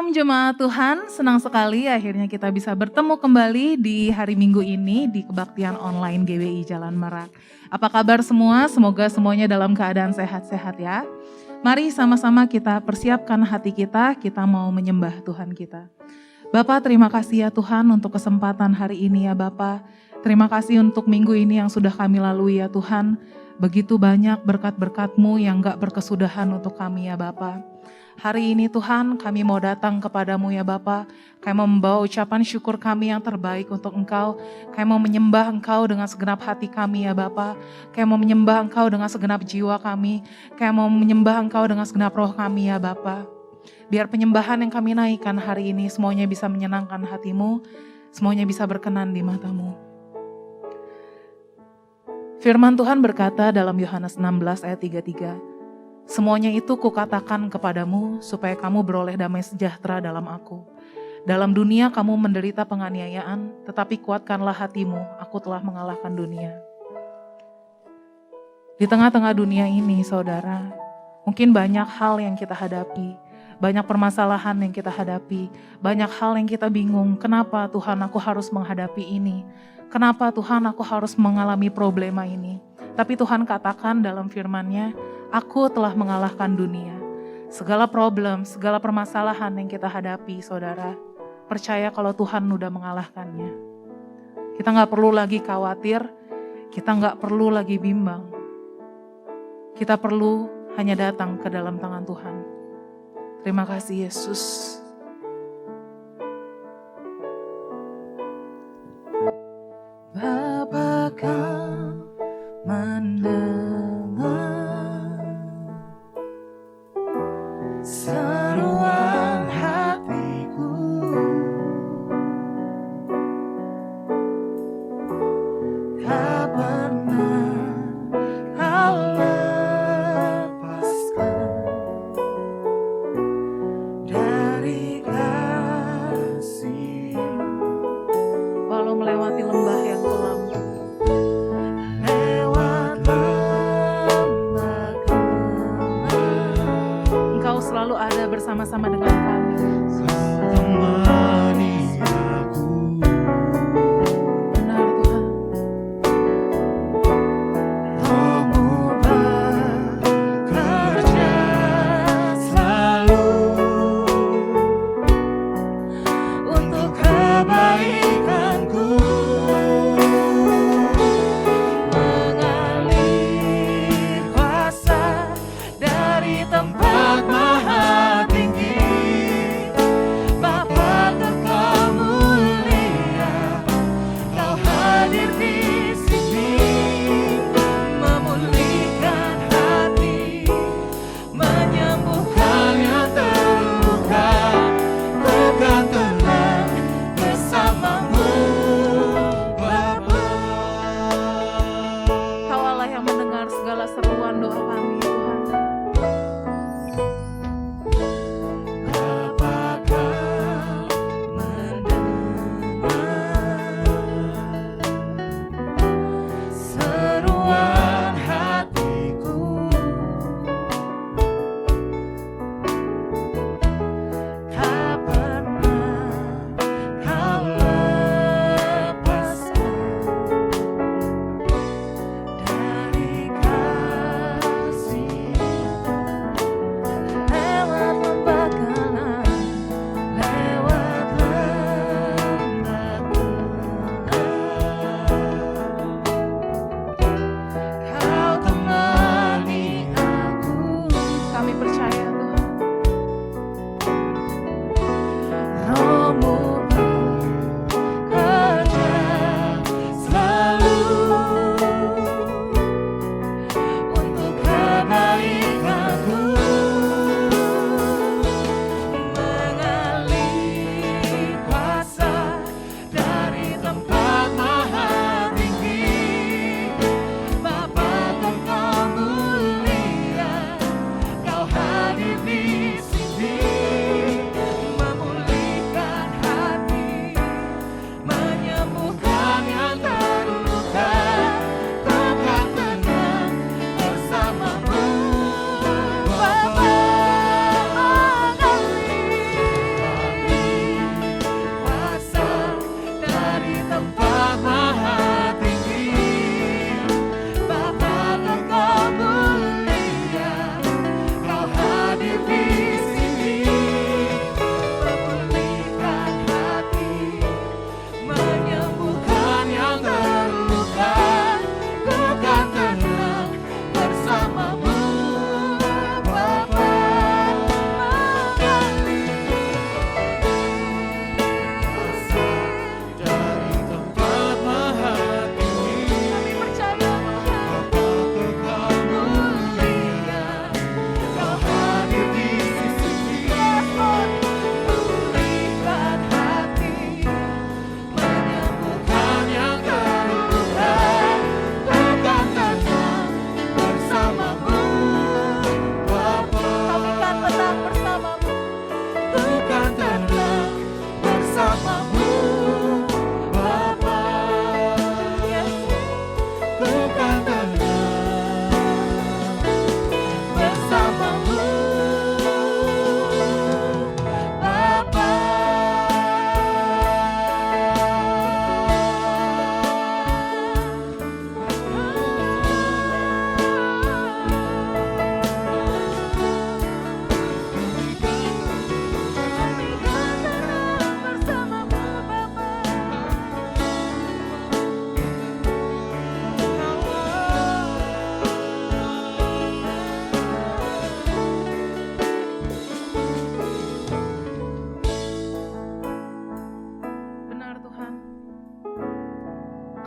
Shalom jemaat Tuhan, senang sekali akhirnya kita bisa bertemu kembali di hari Minggu ini di kebaktian online GWI Jalan Merak. Apa kabar semua? Semoga semuanya dalam keadaan sehat-sehat ya. Mari sama-sama kita persiapkan hati kita mau menyembah Tuhan kita. Bapa, terima kasih ya Tuhan untuk kesempatan hari ini ya Bapa. Terima kasih untuk minggu ini yang sudah kami lalui ya Tuhan. Begitu banyak berkat-berkat-Mu yang gak berkesudahan untuk kami ya Bapa. Hari ini Tuhan kami mau datang kepadamu ya Bapa. Kami mau membawa ucapan syukur kami yang terbaik untuk Engkau. Kami mau menyembah Engkau dengan segenap hati kami ya Bapa. Kami mau menyembah Engkau dengan segenap jiwa kami. Kami mau menyembah Engkau dengan segenap roh kami ya Bapa. Biar penyembahan yang kami naikkan hari ini semuanya bisa menyenangkan hatimu. Semuanya bisa berkenan di matamu. Firman Tuhan berkata dalam Yohanes 16 ayat 33. Semuanya itu kukatakan kepadamu supaya kamu beroleh damai sejahtera dalam aku. Dalam dunia kamu menderita penganiayaan, tetapi kuatkanlah hatimu, aku telah mengalahkan dunia. Di tengah-tengah dunia ini saudara, mungkin banyak hal yang kita hadapi, banyak permasalahan yang kita hadapi, banyak hal yang kita bingung, kenapa Tuhan aku harus menghadapi ini? Kenapa Tuhan aku harus mengalami problema ini? Tapi Tuhan katakan dalam firman-Nya, aku telah mengalahkan dunia. Segala problem, segala permasalahan yang kita hadapi, saudara, percaya kalau Tuhan udah mengalahkannya. Kita gak perlu lagi khawatir, kita gak perlu lagi bimbang. Kita perlu hanya datang ke dalam tangan Tuhan. Terima kasih Yesus. Bapa kau mendengar seruan hatiku, tak pernah kau lepaskan dari kasih. Walau melewati lembah yang kelam, selalu ada bersama-sama dengan kami. Temani aku. Benar Tuhan. Rohmu bekerja selalu untuk kebaikanku.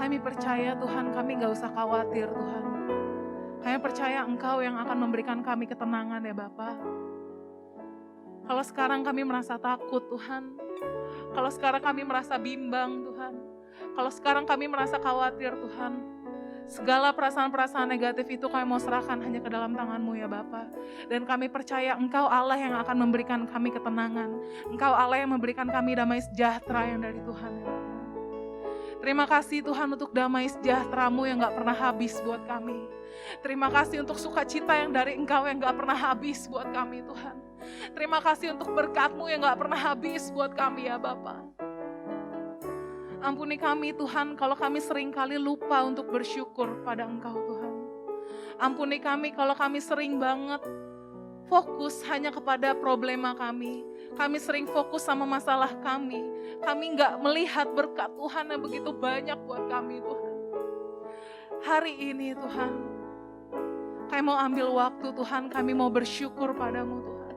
Kami percaya Tuhan, kami gak usah khawatir Tuhan. Kami percaya Engkau yang akan memberikan kami ketenangan ya Bapa. Kalau sekarang kami merasa takut Tuhan, kalau sekarang kami merasa bimbang Tuhan, kalau sekarang kami merasa khawatir Tuhan, segala perasaan-perasaan negatif itu kami mau serahkan hanya ke dalam tangan-Mu ya Bapa. Dan kami percaya Engkau Allah yang akan memberikan kami ketenangan, Engkau Allah yang memberikan kami damai sejahtera yang dari Tuhan ya Bapa. Terima kasih Tuhan untuk damai sejahtera-Mu yang gak pernah habis buat kami. Terima kasih untuk sukacita yang dari Engkau yang gak pernah habis buat kami Tuhan. Terima kasih untuk berkat-Mu yang gak pernah habis buat kami ya Bapa. Ampuni kami Tuhan kalau kami seringkali lupa untuk bersyukur pada Engkau Tuhan. Ampuni kami kalau kami sering banget fokus hanya kepada problema kami. Kami sering fokus sama masalah kami. Kami gak melihat berkat Tuhan yang begitu banyak buat kami Tuhan. Hari ini Tuhan, kami mau ambil waktu Tuhan, kami mau bersyukur padamu Tuhan.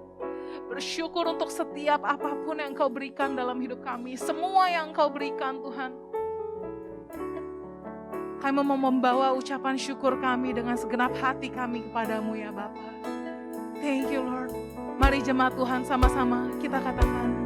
Bersyukur untuk setiap apapun yang Engkau berikan dalam hidup kami. Semua yang Engkau berikan Tuhan. Kami mau membawa ucapan syukur kami dengan segenap hati kami kepadamu ya Bapa. Thank you Lord. Mari jemaat Tuhan sama-sama kita katakan.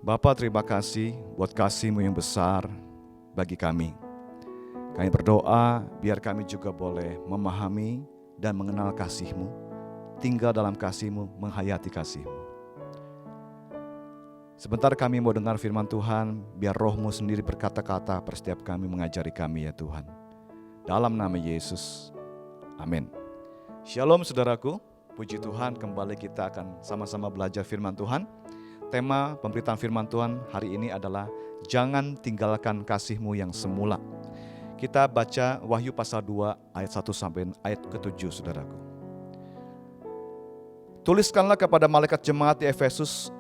Bapa, terima kasih buat kasih-Mu yang besar bagi kami. Kami berdoa biar kami juga boleh memahami dan mengenal kasih-Mu, tinggal dalam kasih-Mu, menghayati kasih-Mu. Sebentar kami mau dengar firman Tuhan, biar Roh-Mu sendiri berkata-kata per setiap kami, mengajari kami ya Tuhan. Dalam nama Yesus, amin. Shalom saudaraku, puji Tuhan, kembali kita akan sama-sama belajar firman Tuhan. Tema pemberitaan firman Tuhan hari ini adalah jangan tinggalkan kasih-Mu yang semula. Kita baca Wahyu pasal 2 ayat 1 sampai ayat ke-7 saudaraku. Tuliskanlah kepada malaikat jemaat di Efesus,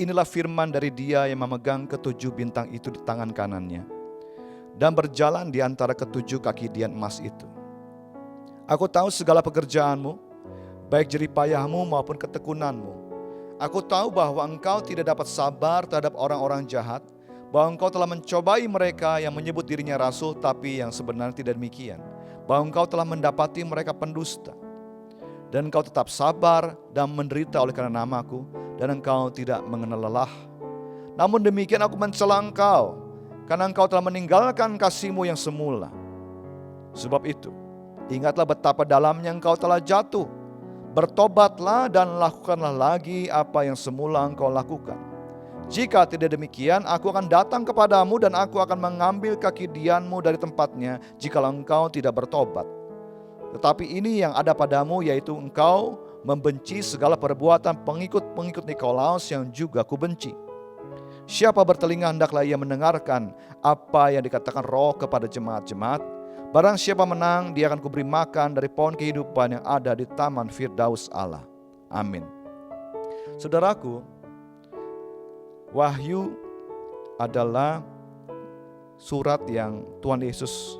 inilah firman dari Dia yang memegang ketujuh bintang itu di tangan kanannya dan berjalan di antara ketujuh kaki dian emas itu. Aku tahu segala pekerjaanmu, baik jeripayahmu maupun ketekunanmu. Aku tahu bahwa engkau tidak dapat sabar terhadap orang-orang jahat, bahwa engkau telah mencobai mereka yang menyebut dirinya rasul tapi yang sebenarnya tidak demikian. Bahwa engkau telah mendapati mereka pendusta. Dan engkau tetap sabar dan menderita oleh karena namaku, dan engkau tidak mengenal lelah. Namun demikian aku mencela engkau, karena engkau telah meninggalkan kasihmu yang semula. Sebab itu, ingatlah betapa dalamnya engkau telah jatuh. Bertobatlah dan lakukanlah lagi apa yang semula engkau lakukan. Jika tidak demikian, aku akan datang kepadamu dan aku akan mengambil kaki dianmu dari tempatnya jikalau engkau tidak bertobat. Tetapi ini yang ada padamu, yaitu engkau membenci segala perbuatan pengikut-pengikut Nikolaus yang juga kubenci. Siapa bertelinga hendaklah ia mendengarkan apa yang dikatakan Roh kepada jemaat-jemaat. Barang siapa menang, dia akan kuberi makan dari pohon kehidupan yang ada di taman Firdaus Allah. Amin. Saudaraku, Wahyu adalah surat yang Tuhan Yesus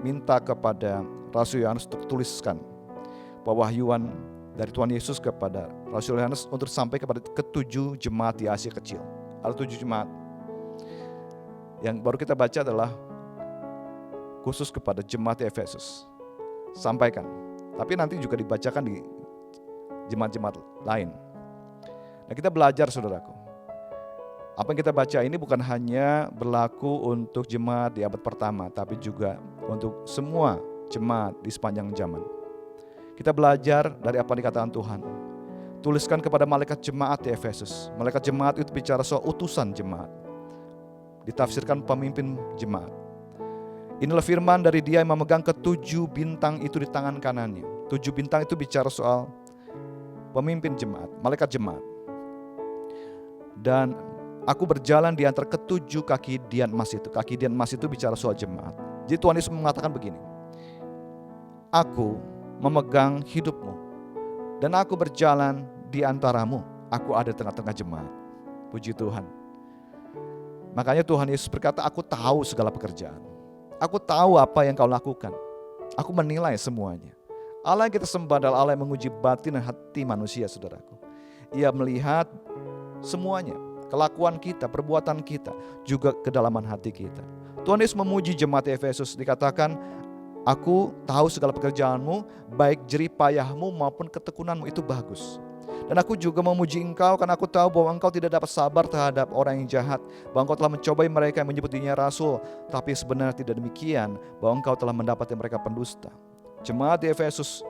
minta kepada Rasul Yohanes untuk tuliskan. Pewahyuan dari Tuhan Yesus kepada Rasul Yohanes untuk sampai kepada ketujuh jemaat di Asia Kecil. Ada 7 jemaat. Yang baru kita baca adalah khusus kepada jemaat di Efesus. Sampaikan. Tapi nanti juga dibacakan di jemaat-jemaat lain. Nah, kita belajar, saudaraku. Apa yang kita baca ini bukan hanya berlaku untuk jemaat di abad pertama, tapi juga untuk semua jemaat di sepanjang zaman. Kita belajar dari apa yang dikatakan Tuhan. Tuliskan kepada malaikat jemaat di Efesus. Malaikat jemaat itu bicara soal utusan jemaat. Ditafsirkan pemimpin jemaat. Inilah firman dari Dia yang memegang ketujuh bintang itu di tangan kanannya. 7 bintang itu bicara soal pemimpin jemaat, malaikat jemaat. Dan aku berjalan di antara ketujuh kaki dian emas itu. Kaki dian emas itu bicara soal jemaat. Jadi Tuhan Yesus mengatakan begini. Aku memegang hidupmu dan aku berjalan di antaramu. Aku ada di tengah-tengah jemaat. Puji Tuhan. Makanya Tuhan Yesus berkata, aku tahu segala pekerjaan. Aku tahu apa yang kau lakukan. Aku menilai semuanya. Allah yang kita sembah adalah Allah yang menguji batin dan hati manusia, saudaraku. Ia melihat semuanya. Kelakuan kita, perbuatan kita, juga kedalaman hati kita. Tuhan Yesus memuji jemaat Efesus, dikatakan, aku tahu segala pekerjaanmu, baik jerih payahmu maupun ketekunanmu itu bagus. Dan aku juga memuji engkau karena aku tahu bahwa engkau tidak dapat sabar terhadap orang yang jahat, bahwa engkau telah mencobai mereka yang menyebut dirinya rasul, tapi sebenarnya tidak demikian, bahwa engkau telah mendapati mereka pendusta. Jemaat di Efesus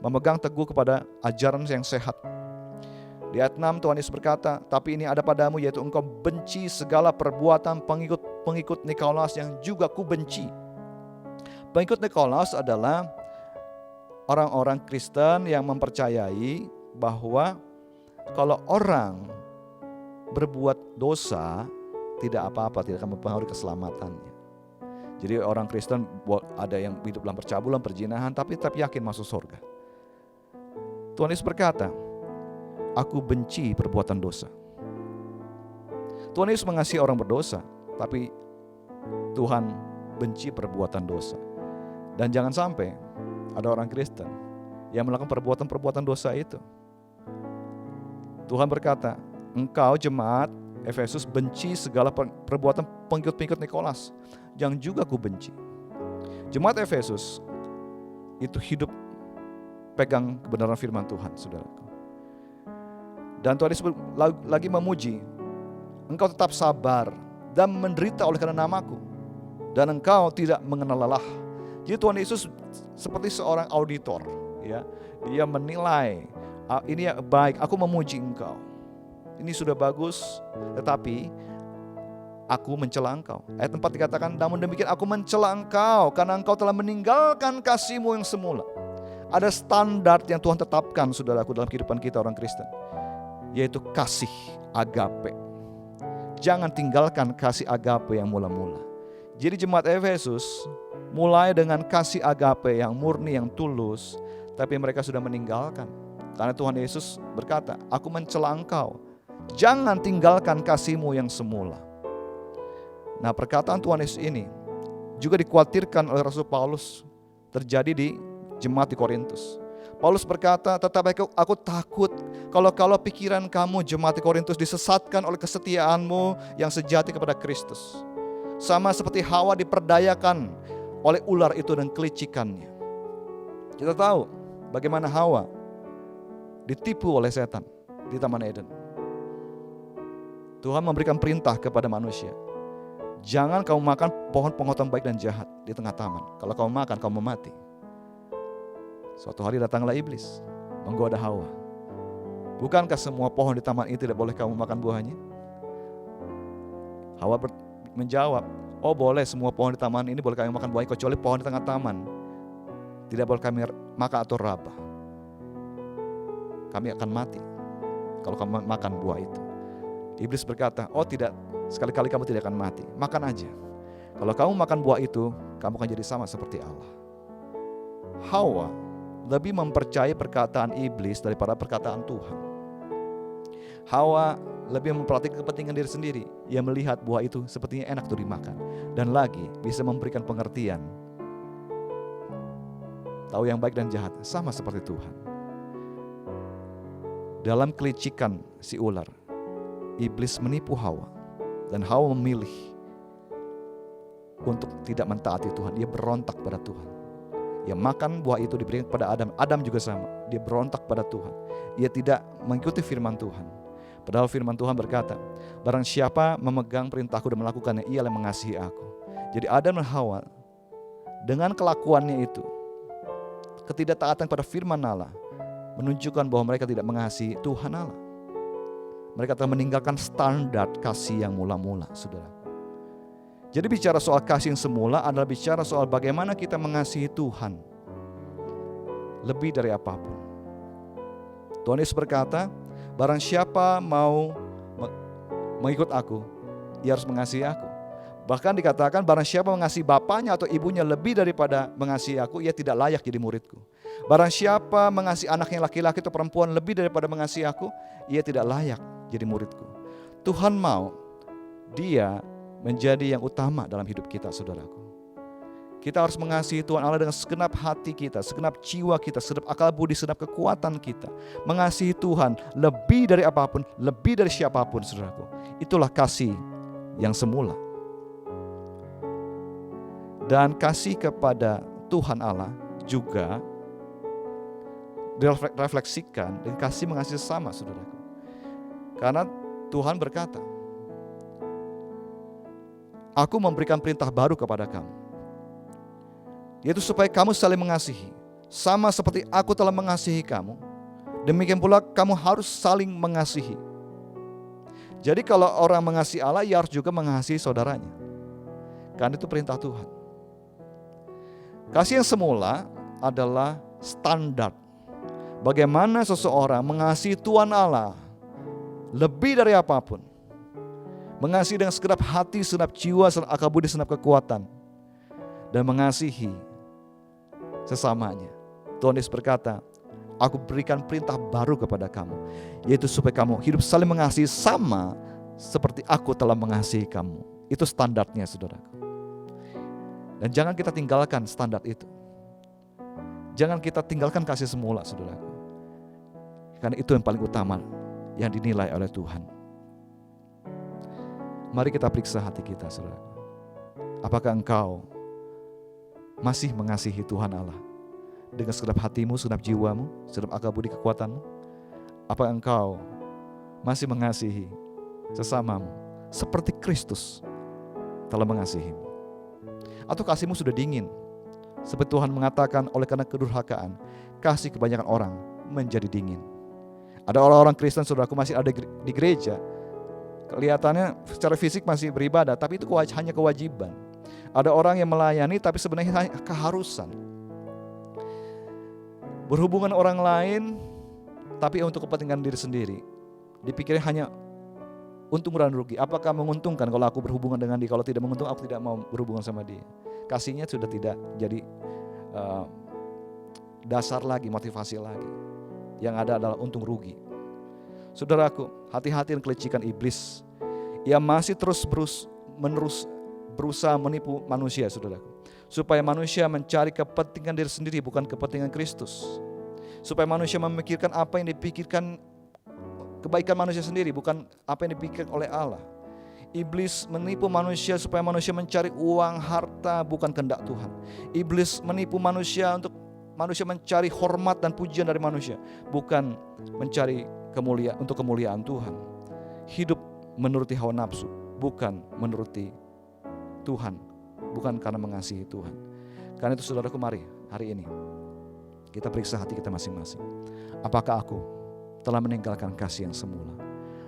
memegang teguh kepada ajaran yang sehat. Di ayat 6 Tuhan Yesus berkata, tapi ini ada padamu, yaitu engkau benci segala perbuatan pengikut Nikolaus yang juga ku benci. Pengikut Nikolaus adalah orang-orang Kristen yang mempercayai bahwa kalau orang berbuat dosa tidak apa-apa, tidak akan mempengaruhi keselamatannya. Jadi orang Kristen ada yang hidup dalam percabulan, perzinahan, tapi tetap yakin masuk surga. Tuhan Yesus berkata, aku benci perbuatan dosa. Tuhan Yesus mengasihi orang berdosa, tapi Tuhan benci perbuatan dosa. Dan jangan sampai ada orang Kristen yang melakukan perbuatan-perbuatan dosa itu. Tuhan berkata, engkau jemaat Efesus benci segala perbuatan pengikut-pengikut Nikolaus yang juga ku benci. Jemaat Efesus itu hidup pegang kebenaran firman Tuhan, saudaraku. Dan Tuhan Yesus lagi memuji, engkau tetap sabar dan menderita oleh karena namaku, dan engkau tidak mengenal lelah. Jadi Tuhan Yesus seperti seorang auditor, ya. Dia menilai, ini baik, aku memuji engkau. Ini sudah bagus, tetapi aku mencela engkau. Ayat 4 dikatakan, namun demikian aku mencela engkau karena engkau telah meninggalkan kasihmu yang semula. Ada standar yang Tuhan tetapkan, saudaraku, dalam kehidupan kita orang Kristen, yaitu kasih agape. Jangan tinggalkan kasih agape yang mula-mula. Jadi jemaat Efesus mulai dengan kasih agape yang murni, yang tulus, tapi mereka sudah meninggalkan. Karena Tuhan Yesus berkata, aku mencela engkau, jangan tinggalkan kasihmu yang semula. Nah, perkataan Tuhan Yesus ini juga dikhawatirkan oleh Rasul Paulus terjadi di jemaat di Korintus. Paulus berkata, tetapi aku takut Kalau pikiran kamu jemaat di Korintus disesatkan oleh kesetiaanmu yang sejati kepada Kristus. Sama seperti Hawa diperdayakan oleh ular itu dan kelicikannya. Kita tahu bagaimana Hawa ditipu oleh setan di Taman Eden. Tuhan memberikan perintah kepada manusia. Jangan kamu makan pohon pengetahuan baik dan jahat di tengah taman. Kalau kamu makan, kamu mati. Suatu hari datanglah iblis menggoda Hawa. Bukankah semua pohon di taman itu tidak boleh kamu makan buahnya? Hawa menjawab, oh boleh, semua pohon di taman ini boleh kami makan buahnya, kecuali pohon di tengah taman tidak boleh kami makan atau raba. Kami akan mati kalau kamu makan buah itu. Iblis berkata, oh tidak, sekali-kali kamu tidak akan mati, makan aja. Kalau kamu makan buah itu, kamu akan jadi sama seperti Allah. Hawa lebih mempercayai perkataan iblis daripada perkataan Tuhan. Hawa lebih memperhatikan kepentingan diri sendiri. Ia melihat buah itu sepertinya enak untuk dimakan, dan lagi bisa memberikan pengertian. Tahu yang baik dan jahat, sama seperti Tuhan. Dalam kelicikan si ular, iblis menipu Hawa, dan Hawa memilih untuk tidak mentaati Tuhan. Dia berontak pada Tuhan. Ia makan buah itu diberikan kepada Adam. Adam juga sama, dia berontak pada Tuhan. Ia tidak mengikuti firman Tuhan. Padahal firman Tuhan berkata, barang siapa memegang perintahku dan melakukannya, ia yang mengasihi aku. Jadi Adam dan Hawa dengan kelakuannya itu, ketidaktaatan pada firman Allah, menunjukkan bahwa mereka tidak mengasihi Tuhan Allah. Mereka telah meninggalkan standar kasih yang mula-mula, saudara. Jadi bicara soal kasih yang semula adalah bicara soal bagaimana kita mengasihi Tuhan lebih dari apapun. Tuhan Yesus berkata, barang siapa mau mengikut aku, ia harus mengasihi aku. Bahkan dikatakan barang siapa mengasihi bapaknya atau ibunya lebih daripada mengasihi aku, ia tidak layak jadi muridku. Barang siapa mengasihi anaknya laki-laki atau perempuan lebih daripada mengasihi aku, ia tidak layak jadi muridku. Tuhan mau dia menjadi yang utama dalam hidup kita, saudaraku. Kita harus mengasihi Tuhan Allah dengan segenap hati kita, segenap jiwa kita, segenap akal budi, segenap kekuatan kita. Mengasihi Tuhan lebih dari apapun, lebih dari siapapun, saudaraku. Itulah kasih yang semula. Dan kasih kepada Tuhan Allah juga direfleksikan dan kasih mengasihi sesama, saudaraku. Karena Tuhan berkata, aku memberikan perintah baru kepada kamu, yaitu supaya kamu saling mengasihi. Sama seperti aku telah mengasihi kamu, demikian pula kamu harus saling mengasihi. Jadi kalau orang mengasihi Allah, ia harus juga mengasihi saudaranya. Karena itu perintah Tuhan. Kasih yang semula adalah standar bagaimana seseorang mengasihi Tuhan Allah lebih dari apapun. Mengasihi dengan segenap hati, segenap jiwa, segenap akal budi, segenap kekuatan. Dan mengasihi sesamanya. Tuhan Yesus berkata, aku berikan perintah baru kepada kamu, yaitu supaya kamu hidup saling mengasihi sama seperti aku telah mengasihi kamu. Itu standarnya, saudaraku. Dan jangan kita tinggalkan standar itu. Jangan kita tinggalkan kasih semula, saudaraku. Karena itu yang paling utama yang dinilai oleh Tuhan. Mari kita periksa hati kita, saudara. Apakah engkau masih mengasihi Tuhan Allah dengan segenap hatimu, segenap jiwamu, segenap akal budi kekuatanmu? Apakah engkau masih mengasihi sesamamu seperti Kristus telah mengasihimu? Atau kasihmu sudah dingin? Seperti Tuhan mengatakan, oleh karena kedurhakaan, kasih kebanyakan orang menjadi dingin. Ada orang-orang Kristen, saudaraku, masih ada di gereja. Kelihatannya secara fisik masih beribadah, tapi itu hanya kewajiban. Ada orang yang melayani, tapi sebenarnya hanya keharusan. Berhubungan orang lain, tapi untuk kepentingan diri sendiri. Dipikirnya hanya untung dan rugi. Apakah menguntungkan kalau aku berhubungan dengan dia? Kalau tidak menguntungkan, aku tidak mau berhubungan sama dia. Kasihnya sudah tidak jadi dasar lagi, motivasi lagi. Yang ada adalah untung rugi. Saudaraku, hati-hati dengan kelicikan iblis. Ia masih terus berusaha menipu manusia, saudaraku. Supaya manusia mencari kepentingan diri sendiri, bukan kepentingan Kristus. Supaya manusia memikirkan apa yang dipikirkan kebaikan manusia sendiri, bukan apa yang dipikirkan oleh Allah. Iblis menipu manusia supaya manusia mencari uang, harta, bukan kehendak Tuhan. Iblis menipu manusia untuk manusia mencari hormat dan pujian dari manusia, bukan mencari kemuliaan Tuhan. Hidup menuruti hawa nafsu, bukan menuruti Tuhan, bukan karena mengasihi Tuhan. Karena itu saudaraku, mari hari ini kita periksa hati kita masing-masing. Apakah aku telah meninggalkan kasih yang semula?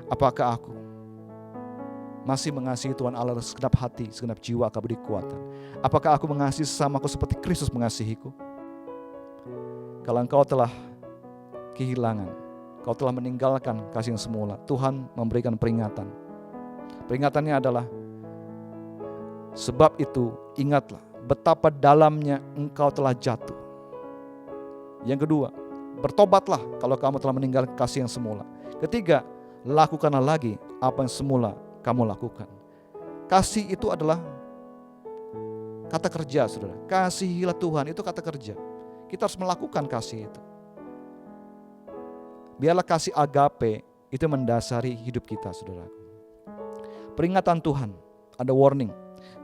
Apakah aku masih mengasihi Tuhan Allah segenap hati, segenap jiwa, kabudi kekuatan? Apakah aku mengasihi sesamaku seperti Kristus mengasihiku? Kalau engkau telah kehilangan, kau telah meninggalkan kasih yang semula, Tuhan memberikan peringatan. Peringatannya adalah, sebab itu ingatlah betapa dalamnya engkau telah jatuh. Yang kedua, bertobatlah kalau kamu telah meninggalkan kasih yang semula. Ketiga, lakukanlah lagi apa yang semula kamu lakukan. Kasih itu adalah kata kerja, saudara. Kasihilah Tuhan, itu kata kerja. Kita harus melakukan kasih itu. Biarlah kasih agape itu mendasari hidup kita, saudara. Peringatan Tuhan, ada warning.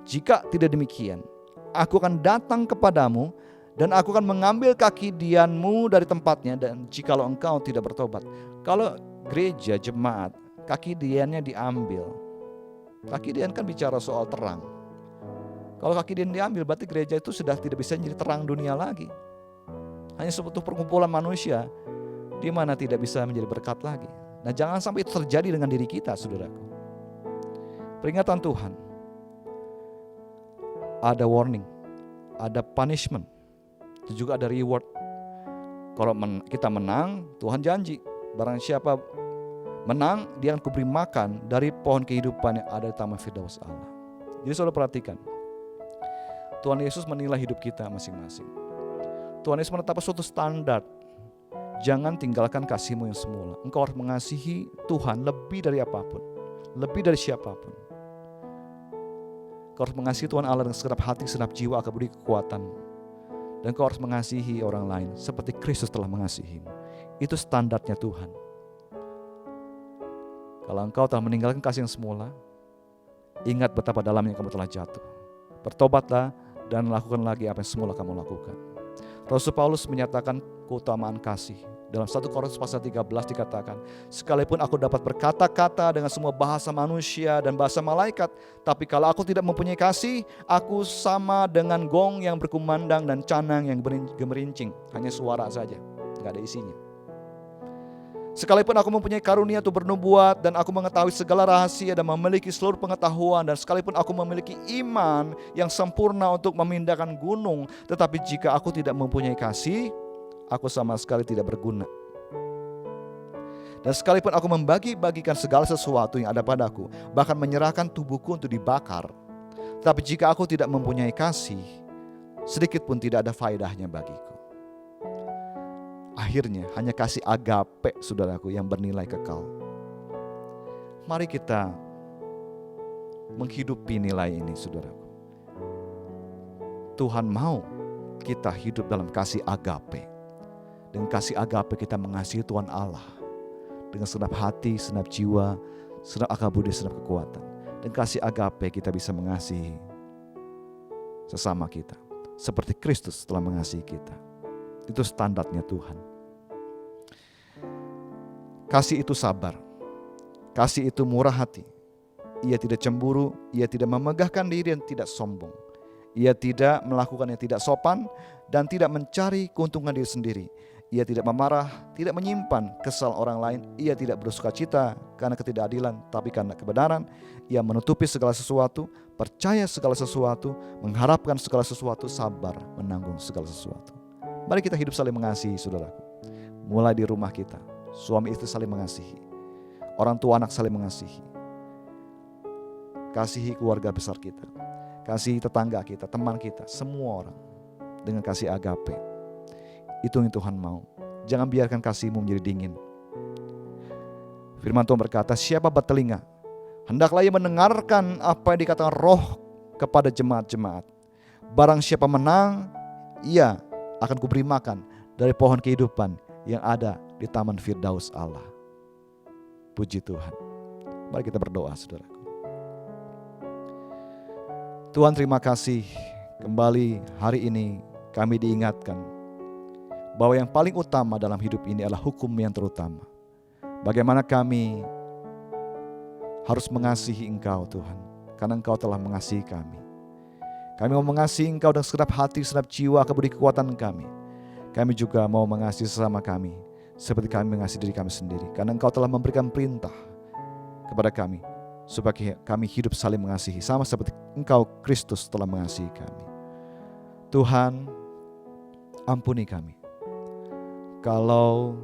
Jika tidak demikian, aku akan datang kepadamu dan aku akan mengambil kaki dianmu dari tempatnya, dan jikalau engkau tidak bertobat. Kalau gereja, jemaat, kaki diannya diambil. Kaki dian kan bicara soal terang. Kalau kaki dian diambil, berarti gereja itu sudah tidak bisa menjadi terang dunia lagi. Hanya sebuah perkumpulan manusia di mana tidak bisa menjadi berkat lagi. Nah, jangan sampai itu terjadi dengan diri kita, saudaraku. Peringatan Tuhan, ada warning, ada punishment, dan juga ada reward. Kalau kita menang, Tuhan janji, barang siapa menang, dia akan kuberi makan dari pohon kehidupan yang ada di Taman Firdaus Allah. Jadi saudara perhatikan, Tuhan Yesus menilai hidup kita masing-masing. Tuhan Yesus menetapkan suatu standar. Jangan tinggalkan kasihmu yang semula. Engkau harus mengasihi Tuhan lebih dari apapun, lebih dari siapapun. Engkau harus mengasihi Tuhan Allah dengan segenap hati, segenap jiwa, kabudi kekuatan. Dan engkau harus mengasihi orang lain seperti Kristus telah mengasihimu. Itu standarnya Tuhan. Kalau engkau telah meninggalkan kasih yang semula, ingat betapa dalamnya kamu telah jatuh. Bertobatlah dan lakukan lagi apa yang semula kamu lakukan. Rasul Paulus menyatakan keutamaan kasih. Dalam 1 Korintus pasal 13 dikatakan, sekalipun aku dapat berkata-kata dengan semua bahasa manusia dan bahasa malaikat, tapi kalau aku tidak mempunyai kasih, aku sama dengan gong yang berkumandang dan canang yang gemerincing. Hanya suara saja, gak ada isinya. Sekalipun aku mempunyai karunia untuk bernubuat dan aku mengetahui segala rahasia dan memiliki seluruh pengetahuan, dan sekalipun aku memiliki iman yang sempurna untuk memindahkan gunung, tetapi jika aku tidak mempunyai kasih, aku sama sekali tidak berguna. Dan sekalipun aku membagi-bagikan segala sesuatu yang ada padaku, bahkan menyerahkan tubuhku untuk dibakar, tetapi jika aku tidak mempunyai kasih, sedikit pun tidak ada faedahnya bagiku. Akhirnya hanya kasih agape, saudaraku, yang bernilai kekal. Mari kita menghidupi nilai ini, saudaraku. Tuhan mau kita hidup dalam kasih agape. Dengan kasih agape kita mengasihi Tuhan Allah dengan segenap hati, segenap jiwa, segenap akal budi, segenap kekuatan. Dan kasih agape kita bisa mengasihi sesama kita seperti Kristus telah mengasihi kita. Itu standarnya Tuhan. Kasih itu sabar. Kasih itu murah hati. Ia tidak cemburu, ia tidak memegahkan diri dan tidak sombong. Ia tidak melakukan yang tidak sopan dan tidak mencari keuntungan diri sendiri. Ia tidak memarah, tidak menyimpan kesal orang lain. Ia tidak bersukacita karena ketidakadilan, tapi karena kebenaran. Ia menutupi segala sesuatu, percaya segala sesuatu, mengharapkan segala sesuatu, sabar menanggung segala sesuatu. Mari kita hidup saling mengasihi, saudaraku. Mulai di rumah kita, suami istri saling mengasihi, orang tua anak saling mengasihi. Kasihi keluarga besar kita, kasihi tetangga kita, teman kita, semua orang dengan kasih agape. Itu yang Tuhan mau. Jangan biarkan kasihmu menjadi dingin. Firman Tuhan berkata, siapa bertelinga, hendaklah ia mendengarkan apa yang dikatakan Roh kepada jemaat-jemaat. Barang siapa menang, ia akan kuberi makan dari pohon kehidupan yang ada di Taman Firdaus Allah. Puji Tuhan. Mari kita berdoa, saudaraku. Tuhan, terima kasih kembali hari ini kami diingatkan bahwa yang paling utama dalam hidup ini adalah hukum yang terutama. Bagaimana kami harus mengasihi Engkau Tuhan, karena Engkau telah mengasihi kami. Kami mau mengasihi Engkau dengan segenap hati, segenap jiwa, kebudi kekuatan kami. Kami juga mau mengasihi sesama kami seperti kami mengasihi diri kami sendiri, karena Engkau telah memberikan perintah kepada kami supaya kami hidup saling mengasihi, sama seperti Engkau Kristus telah mengasihi kami. Tuhan, ampuni kami kalau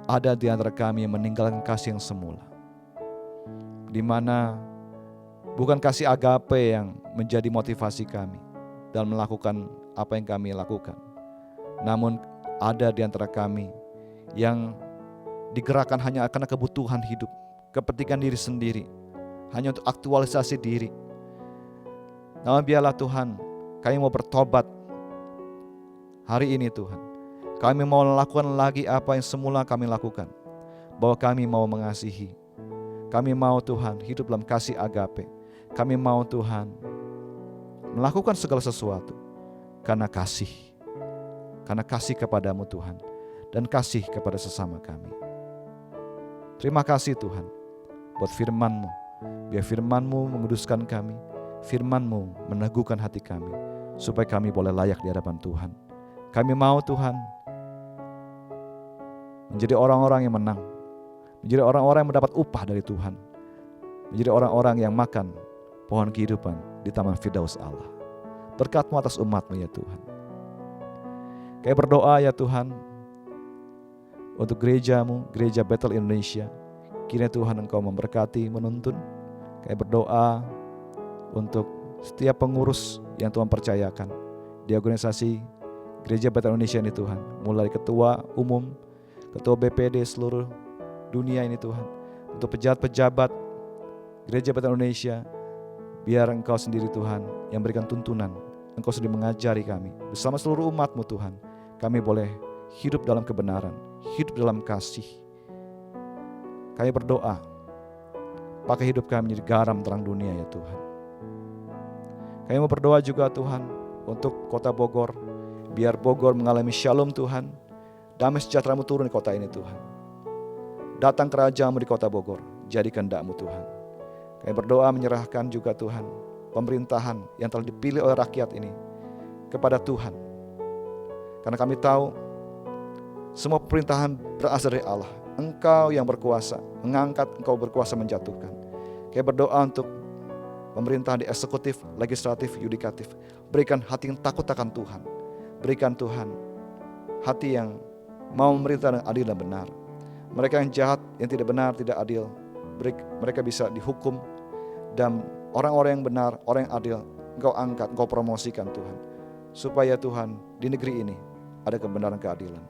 ada di antara kami yang meninggalkan kasih yang semula, di mana bukan kasih agape yang menjadi motivasi kami dalam melakukan apa yang kami lakukan, namun ada di antara kami yang digerakkan hanya karena kebutuhan hidup, kepentingan diri sendiri, hanya untuk aktualisasi diri. Namun biarlah Tuhan, kami mau bertobat hari ini Tuhan. Kami mau melakukan lagi apa yang semula kami lakukan, bahwa kami mau mengasihi. Kami mau Tuhan hidup dalam kasih agape. Kami mau Tuhan melakukan segala sesuatu karena kasih kepadamu Tuhan, dan kasih kepada sesama kami. Terima kasih Tuhan buat firman-Mu. Biar firman-Mu menguduskan kami, firman-Mu meneguhkan hati kami, supaya kami boleh layak di hadapan Tuhan. Kami mau Tuhan menjadi orang-orang yang menang, menjadi orang-orang yang mendapat upah dari Tuhan, menjadi orang-orang yang makan pohon kehidupan di Taman Firdaus Allah. Berkat-Mu atas umat-Mu ya Tuhan. Kami berdoa ya Tuhan untuk gereja-Mu, Gereja Bethel Indonesia. Kiranya Tuhan Engkau memberkati, menuntun. Kami berdoa untuk setiap pengurus yang Tuhan percayakan di organisasi Gereja Bethel Indonesia ini Tuhan, mulai ketua umum, ketua BPD seluruh dunia ini Tuhan, untuk pejabat-pejabat Gereja Bethel Indonesia, biar Engkau sendiri Tuhan yang berikan tuntunan. Engkau sendiri mengajari kami bersama seluruh umat-Mu Tuhan, kami boleh hidup dalam kebenaran, hidup dalam kasih. Kami berdoa, pakai hidup kami menjadi garam terang dunia ya Tuhan. Kami mau berdoa juga Tuhan untuk kota Bogor, biar Bogor mengalami shalom Tuhan, damai sejahtera-Mu turun di kota ini Tuhan. Datang kerajaan-Mu di kota Bogor, jadi kehendak-Mu Tuhan. Kami berdoa menyerahkan juga Tuhan pemerintahan yang telah dipilih oleh rakyat ini kepada Tuhan. Karena kami tahu semua pemerintahan berasal dari Allah. Engkau yang berkuasa mengangkat, Engkau berkuasa menjatuhkan. Kami berdoa untuk pemerintahan di eksekutif, legislatif, yudikatif. Berikan hati yang takut akan Tuhan. Berikan Tuhan hati yang mau memerintah dengan adil dan benar. Mereka yang jahat, yang tidak benar, tidak adil, mereka bisa dihukum. Dan orang-orang yang benar, orang yang adil, Engkau angkat, Engkau promosikan Tuhan. Supaya Tuhan di negeri ini ada kebenaran, keadilan.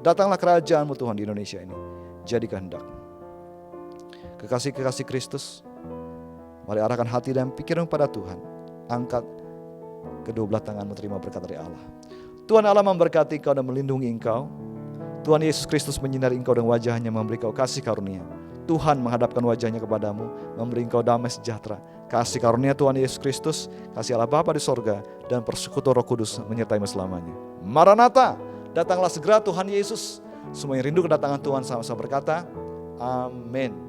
Datanglah kerajaan-Mu Tuhan di Indonesia ini. Jadi kehendak. Kekasih-kekasih Kristus, mari arahkan hati dan pikiran pada Tuhan. Angkat kedua belah tangan-Mu, terima berkat dari Allah. Tuhan Allah memberkati Engkau dan melindungi Engkau. Tuhan Yesus Kristus menyinari Engkau dan wajahnya memberi Engkau kasih karunia. Tuhan menghadapkan wajahnya kepadamu, memberi Engkau damai sejahtera. Kasih karunia Tuhan Yesus Kristus, kasih Allah Bapa di sorga, dan persekutuan Roh Kudus menyertai-Mu selamanya. Maranatha, datanglah segera Tuhan Yesus. Semua yang rindu kedatangan Tuhan sama-sama berkata, amin.